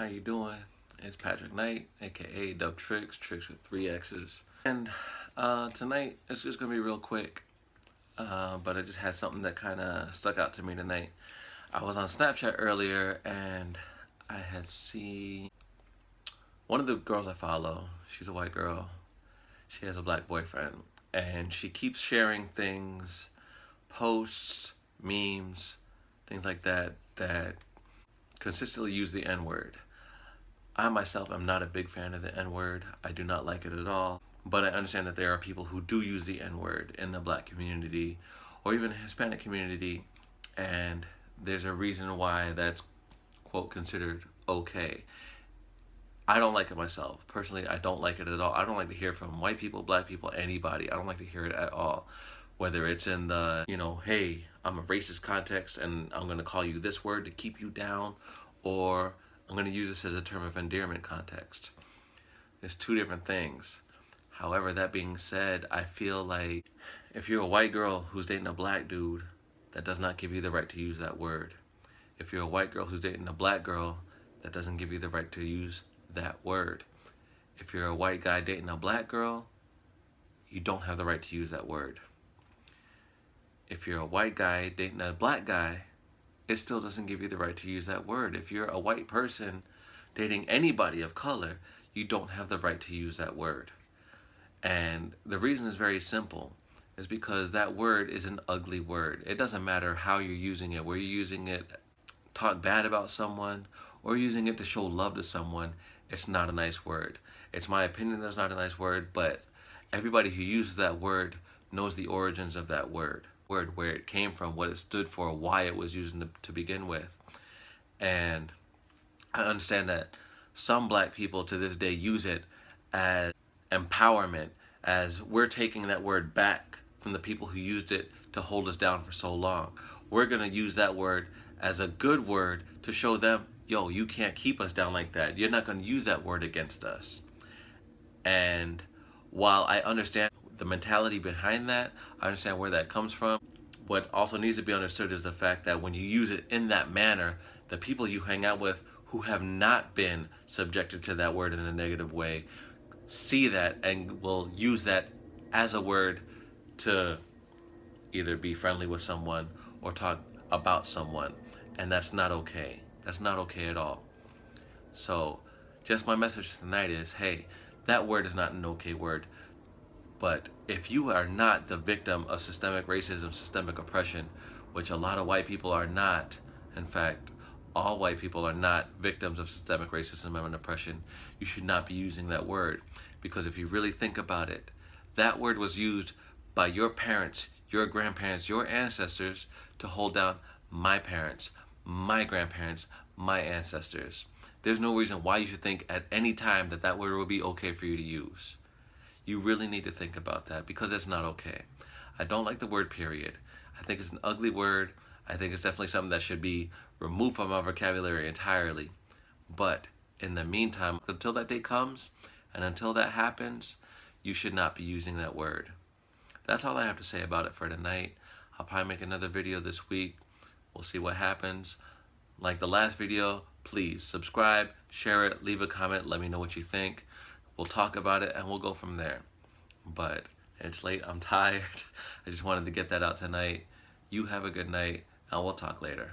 How you doing? It's Patrick Knight, aka Dub Tricks, Tricks with 3 X's. And tonight it's just gonna be real quick, but I just had something that kind of stuck out to me tonight. I was on Snapchat earlier and I had seen one of the girls I follow. She's a white girl. She has a black boyfriend, and she keeps sharing things, posts, memes, things like that that consistently use the N-word. I myself am not a big fan of the N-word. I do not like it at all. But I understand that there are people who do use the N-word in the black community or even the Hispanic community, and there's a reason why that's, quote, considered okay. I don't like it myself. Personally, I don't like it at all. I don't like to hear from white people, black people, anybody. I don't like to hear it at all. Whether it's in the, hey, I'm a racist context and I'm going to call you this word to keep you down, or I'm going to use this as a term of endearment context. There's two different things. However, that being said, I feel like if you're a white girl who's dating a black dude, that does not give you the right to use that word. If you're a white girl who's dating a black girl, that doesn't give you the right to use that word. If you're a white guy dating a black girl, you don't have the right to use that word. If you're a white guy dating a black guy, it still doesn't give you the right to use that word. If you're a white person dating anybody of color, you don't have the right to use that word. And the reason is very simple. Is because that word is an ugly word. It doesn't matter how you're using it, where you're using it, talk bad about someone, or using it to show love to someone. It's not a nice word. It's my opinion that it's not a nice word, but everybody who uses that word knows the origins of that word, where it came from, what it stood for, why it was used to begin with. And I understand that some black people to this day use it as empowerment, as we're taking that word back from the people who used it to hold us down for so long. We're going to use that word as a good word to show them, yo, you can't keep us down like that. You're not going to use that word against us. And while I understand the mentality behind that, I understand where that comes from, what also needs to be understood is the fact that when you use it in that manner, the people you hang out with who have not been subjected to that word in a negative way see that and will use that as a word to either be friendly with someone or talk about someone. And that's not okay. That's not okay at all. So just my message tonight is, hey, that word is not an okay word. But if you are not the victim of systemic racism, systemic oppression, which a lot of white people are not, in fact, all white people are not victims of systemic racism and oppression, you should not be using that word. Because if you really think about it, that word was used by your parents, your grandparents, your ancestors to hold down my parents, my grandparents, my ancestors. There's no reason why you should think at any time that that word will be okay for you to use. You really need to think about that because it's not okay. I don't like the word period. I think it's an ugly word. I think it's definitely something that should be removed from our vocabulary entirely. But in the meantime, until that day comes and until that happens, you should not be using that word. That's all I have to say about it for tonight. I'll probably make another video this week. We'll see what happens. Like the last video, please subscribe, share it, leave a comment, let me know what you think. We'll talk about it and we'll go from there. But it's late, I'm tired. I just wanted to get that out tonight. You have a good night and we'll talk later.